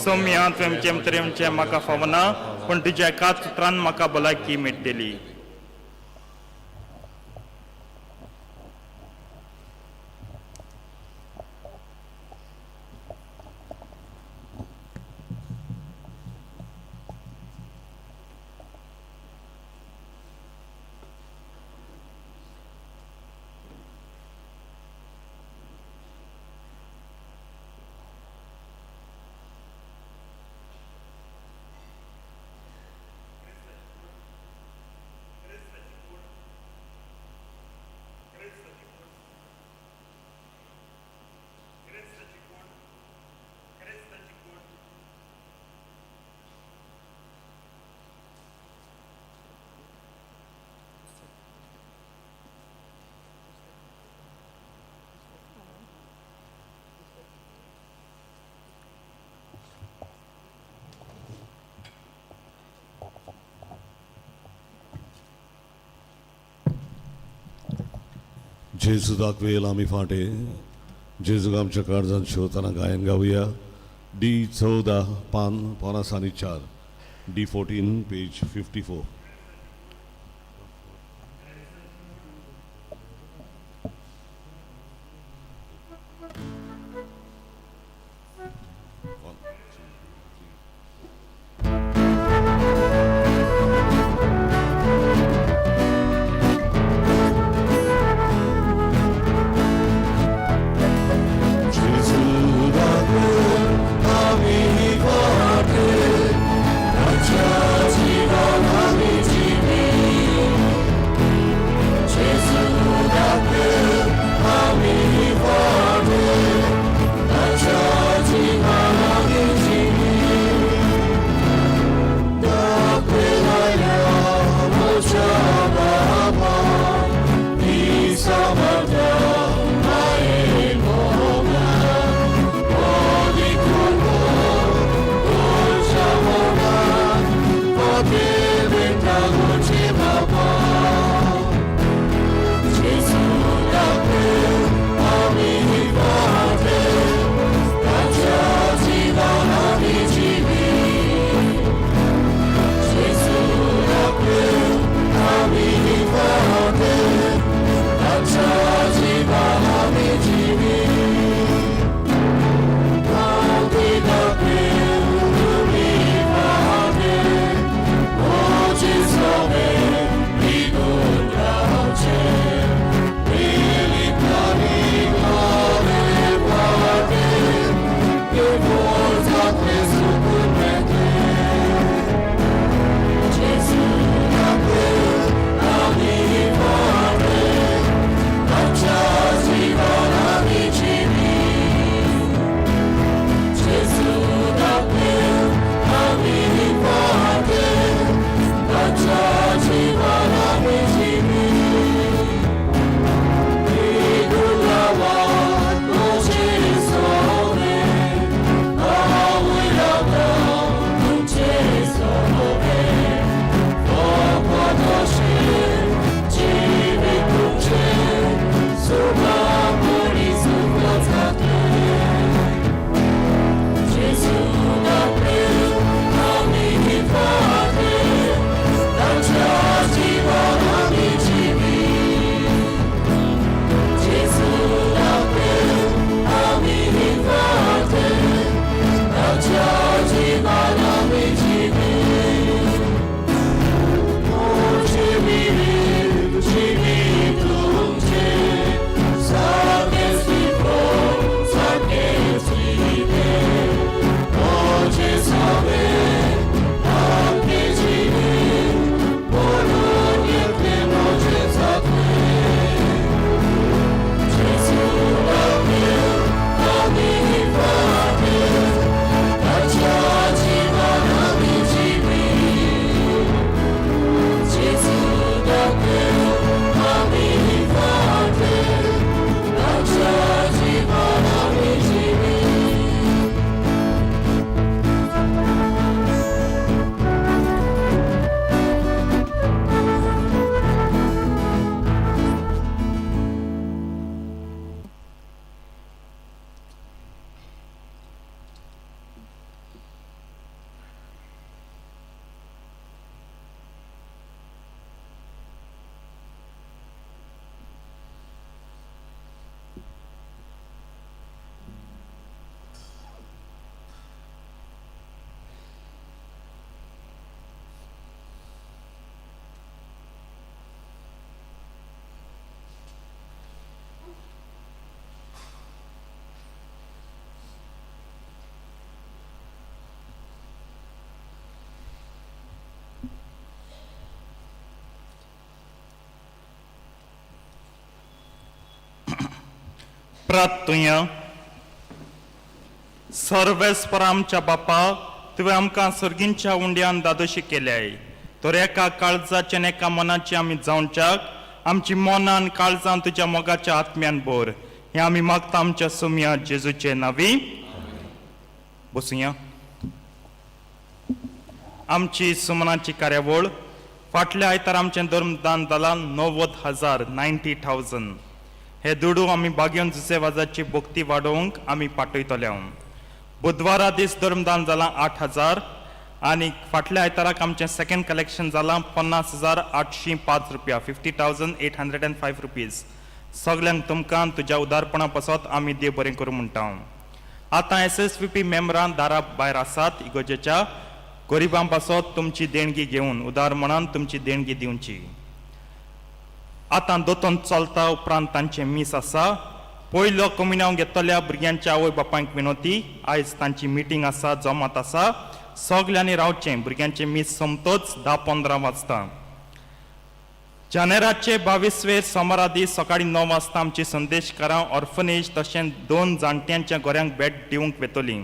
सौम्या तुमचें तरेमचें म्हाका फावना पूण तुज्या एकाच उतरान म्हाका भलायकी मेळटली जेजू दाखवेल आम्ही फाटे जेजूक आमच्या काळजांत शिवताना गायन गावया D14 पान 50 आणि 4 D14 पेज 54 Amen. प्रार्थूया. सर्वेस्पर आमच्या बापा, तुवें आमकां सर्गींच्या उंड्यान दादोशी केल्याय. तर एका काळजाचे आनी एका मनाचे आमी जावच्याक आमची मनान काळजान तुज्या मोगाच्या आत्म्यान भर. हें आमी मागता आमच्या सोम्या जेजूचे नांवी. बसुया. आमची सुमनाची कार्यावळ फाटल्या आयतार आमचें धर्मदान जालां 90,000 हे दुडू आमी बागेवन जुसेवाजाची भक्ती वाडोवंक आमी पाठयतले. बुधवारा दीस धर्मदान जालां 8,000 आनी फाटल्या आयताराक आमचें सेकंड कलेक्शन जालां 50,805 रुपया, 50,805 रुपीज. सगल्यांक तुमकां तुज्या उदारपणा पासत आमी देव बरें करूं म्हणटा. आतां SSVP मेंबरां दारा भायर आसात इगोजेच्या. गरिबां पासत तुमची देणगी घेवन उदार मनान तुमची देणगी दिवची. आतां दोतोन चलता उपरांत तांचे मीस आसा. पयलो कम्युनियन घेतल्या भुरग्यांच्या आवय बापायक विनोती. आयज तांची मिटींग आसा, जमात आसा. सगल्यांनी रावचें. भुरग्यांचे मीस सोमतोच 10-15 वाजता. जानेराचे 22वेर सोमारा दीस सकाळी 9 वाजता आमची संदेशकारां ऑर्फनेज तशेंच 2 जाणट्यांच्या घरांक भेट दिवंक वेतली.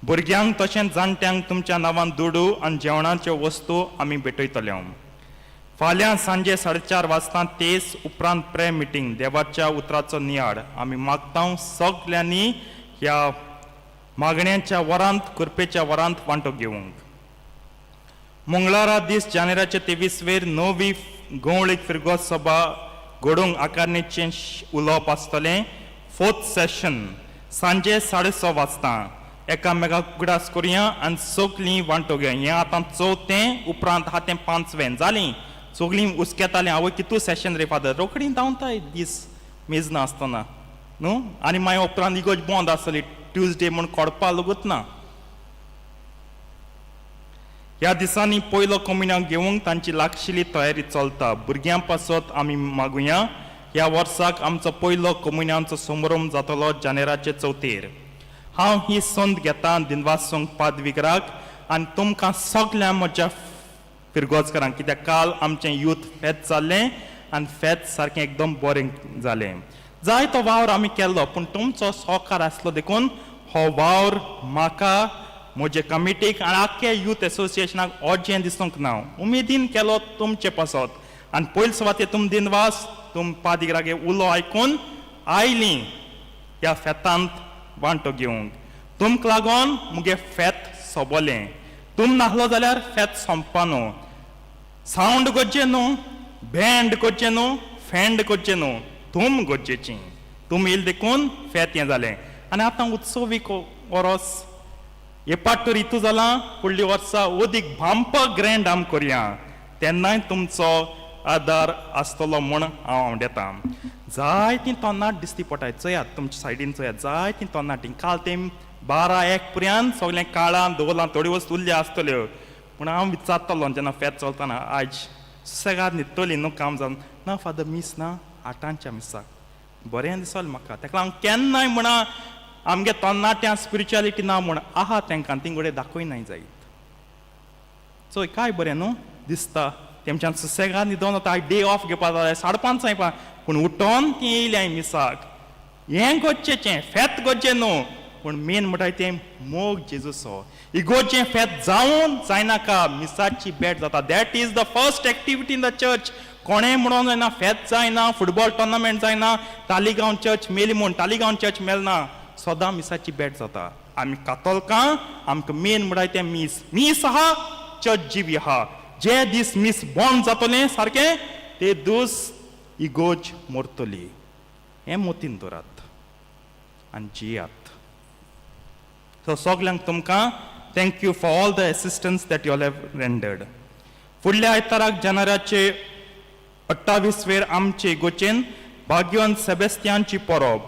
भुरग्यांक तशेंच जाणट्यांक तुमच्या नांवान दुडू आनी जेवणाच्यो वस्तू आमी भेटयतले. फाल्यां सांजे 4:30 वाजता तेच उपरांत प्रे मिटींग देवाच्या उतराचो नियाळ आमी मागता. सगल्यांनी ह्या मागण्यांच्या वरांत कृपेच्या वरांत वांटो घेवंक. मंगळारा दीस जानेराचे 23वेर 9वी गवळीक फिरगोस सभा घडोवंक आकारणेचें उलोवप आसतलें. 4th सेशन सांजे 6:30 वाजता. एकामेकाक उगडास करुया आनी सगलीं वांटो घेवया. हें आतां 4थें उपरांत आहा तें 5वें जालीं. सगलीं हुस्केतालीं आवय कितू सेशन रे फादर, रोखडी धांवताय दीस मेजना आसतना न्हू. आनी मागीर उपरांत इगोज बंद आसतली ट्युजडे म्हूण कोडपा लगूत ना. ह्या दिसांनी पयलो कम्युनियन घेवंक तांची लागशिल्ली तयारी चलता. भुरग्यां पासत आमी मागुया. ह्या वर्साक आमचो पयलो कम्युनियनचो समारंभ जातलो जानेराचे 4थेर. हांव ही संद घेता दिनवासूंक पादविकराक आनी तुमकां सगळ्यां म्हज्या फिरगोजकारांक, कित्याक काल आमचें यूथ फेस्त जाल्लें आनी फेस्त सारकें एकदम बोरें जालें. जायतो वावर आमी केल्लो, पूण तुमचो सहकार आसलो देखून हो वावर म्हाका, म्हजे कमिटीक आनी आख्खे यूथ एसोसिएशनाक ओजें दिसूंक ना. उमेदीन केलो तुमचे पासत. आनी पयले सुवाते तुम दिनवास तुम पादविकरागे उलो आयकून आयलीं ह्या फेतांत वांटो घेवंक. तुमक लागोन मुगे फेत सोबलें. तुम नाहलो जाल्यार फेत सोंपा न्हू. सावंड करचें न्हू, बँड करचें न्हू, फेंड करचें न्हू, तुम गरजेचीं. तुम येयले देखून फेत हें जालें. आनी आतां उत्सवीक वरोस हे पाट्टूर इतू जालां. फुडलीं वर्सां ओदीक भांपक ग्रँड आमी करया. तेन्नाय तुमचो आदार आसतलो म्हूण हांव आवडेतां. जायतीं तोन्नाट दिसती पडटाय. चोयात तुमच्या सायडीन चोयात, जायतीं तोन्नाटीं. काल तें 12-1 पर्यंत सगळें काळां दवरलां. थोडी वस्तू उरल्यो आसतल्यो. पूण हांव विचारतलो जेन्ना फेत चलतना, आयज सुसेगाद न्हिदतलीं न्हू काम जावन. ना फादर मीस ना 8च्या मिसाक. बरें दिसलें म्हाका. ताका लागून केन्नाय म्हणा आमगे तोन्नाट्यां स्पिरिच्युअलिटी ना म्हूण आहा तांकां तिंगडे दाखयनाय जायत. चोय काय बरें न्हू दिसता. तेमच्यान सुसेगाद न्हिदोन वता. डे ऑफ घेवपा जाय 5:30 येवपा. पूण उठोन तीं येयल्याय मिसाक. हें गरजेचें, फेत गरजेचें न्हू, पूण मेन म्हणटाय तें मोग जेजूचो. इगोजें फेत जावन जायनाका, मिसाची भेट जाता. That is the first activity in the church. कोणें म्हणून जायना फेत जायना, फुटबॉल टोर्नामेंट जायना, तालिगांव चर्च मेली म्हूण तालिगांव चर्च मेलना. सदां मिसाची भेट जाता. आमी कातोलकां आमकां मेन म्हणटाय तें मीस. मीस आहा, चर्च जीव आहा. जे दीस मीस बंद जातलें सारकें ते दीस इगोज मरतली. हें मोतीन दवरात आनी जियात. सो सगल्यांक तुमकां thank you for all the assistance that you all have rendered. फुडल्या आयताराक जानेराचे 28वेर आमचे इगोचेन भाग्यवन सेबेस्तियानची परब.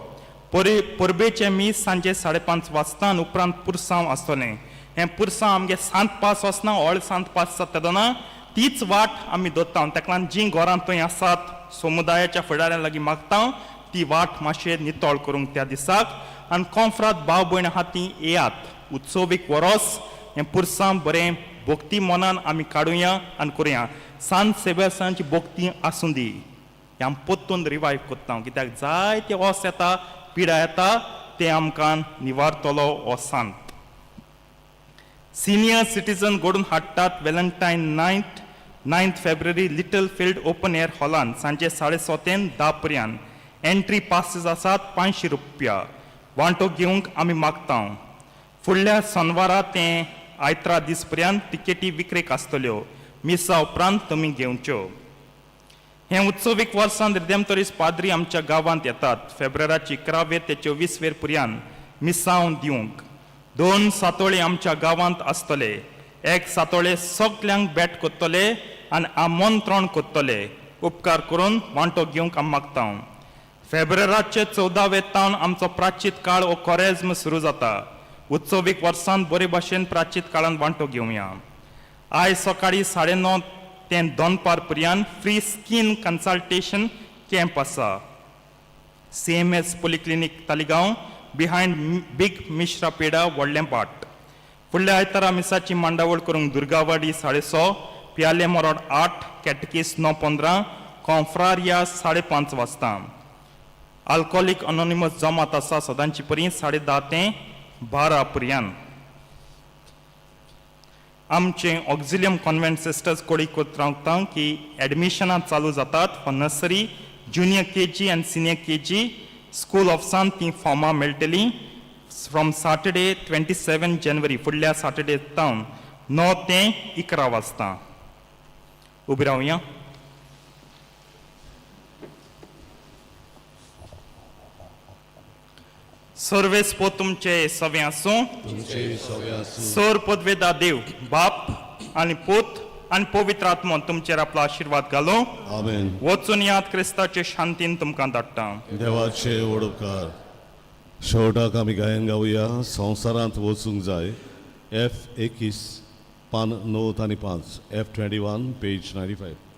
परबेचे मीस सांजे 5:30 वाजता आनी उपरांत पुरसांव आसतलें. हें पुरसांव आमगे सांत पास वचना, व्हड सांत पास आसा तेदोना तीच वाट आमी दोत्ता. ताका लागून जीं घरां थंय आसात समुदायाच्या फुडाऱ्यां लागीं मागता ती वाट मातशें नितळ करूंक त्या दिसाक. आनी कॉन्फ्रात भाव भयण आहा तीं येयात. उत्सवीक वरोस हें पुरसांव बरें भक्ती मनान आमी काडुया आनी करुया. सांत सेबेस्तियानची भक्ती आसूं दी. हें आमी पोत्तून रिवायव कोत्ता. कित्याक जायते वोस येता पिडा येता ते आमकां निवारतलो हो सांत. सिनियर सिटीजन घडून हाडटात Valentine 9th February little field open air हॉलांत सांजे 6:30 ते 10 पर्यंत. एंट्री पासीस आसात 500 रुपया. वांटो घेवंक आमी मागता. फुडल्या सोनवारा ते आयतारा दीस पर्यंत तिकेटी विक्रेक आसतल्यो. मिसा उपरांत तुमी घेवच्यो. हे उत्सवीक वर्सांत रिडेम्टोरिस पाद्री आमच्या गांवांत येतात. फेब्रुवाराची 11 ते 24 पर्यंत मिसांव दिवंक. 2 सातोळे आमच्या गांवांत आसतले. एक सातोळे सगल्यांक भेट कोत्तले आनी आमंत्रण कोत्तले. उपकार करून वांटो घेवंक आमी मागता. फेब्रुवाराचे 14 तावन आमचो प्राचीत काळ हो कोरेज्म सुरू जाता. उत्सवीक वर्सांत बरे भाशेन प्राचीत काळान वांटो घेवया. आयज सकाळी 9:30 ते 2 पर्यंत फ्री स्कीन कन्सल्टेशन कॅम्प आसा. CMS polyclinic Taleigao behind big Mishra Pedha व्हडलें पाट. फुडल्या आयतारा मिसाची मांडावळ करूंक दुर्गावाडी 6:30, पियाले मोरोड 8, कॅटकीस 9:15, कॉन्फ्रारिया 5:30 वाजता. अल्कोहोलिक अनोनिमस जमात आसा सदांची परी 10:30 ते 12 पर्यंत. आमचे ऑक्झिलियम कॉन्व्हेंट सिस्टर्स कोळीकोत रावता की एडमिशनां चालू जातात. फॉर नर्सरी, ज्युनियर KG आनी सिनियर KG स्कूल ऑफिसान ती फॉर्मां मेळटलीं. फ्रॉम सॅटर्डे 27 जानेवारी फुडल्या सॅटर्डे तावन 9 ते 11 वाजता. उबी रावया. सर्वेस्पो तुमचे सवे आसूं. सोर पदवेदार देव बाप आनी पूत आनी पवित्र आत्मो तुमचेर आपलो आशिर्वाद घालो. आमेन. वचून यात क्रिस्ताचे शांतीन तुमकां धाडटा. देवाचे वडोवकार. शेवटाक आमी गायन गावया. संवसारांत वचूंक जाय. F21 पान 9 आनी 5, F21 पेज 95.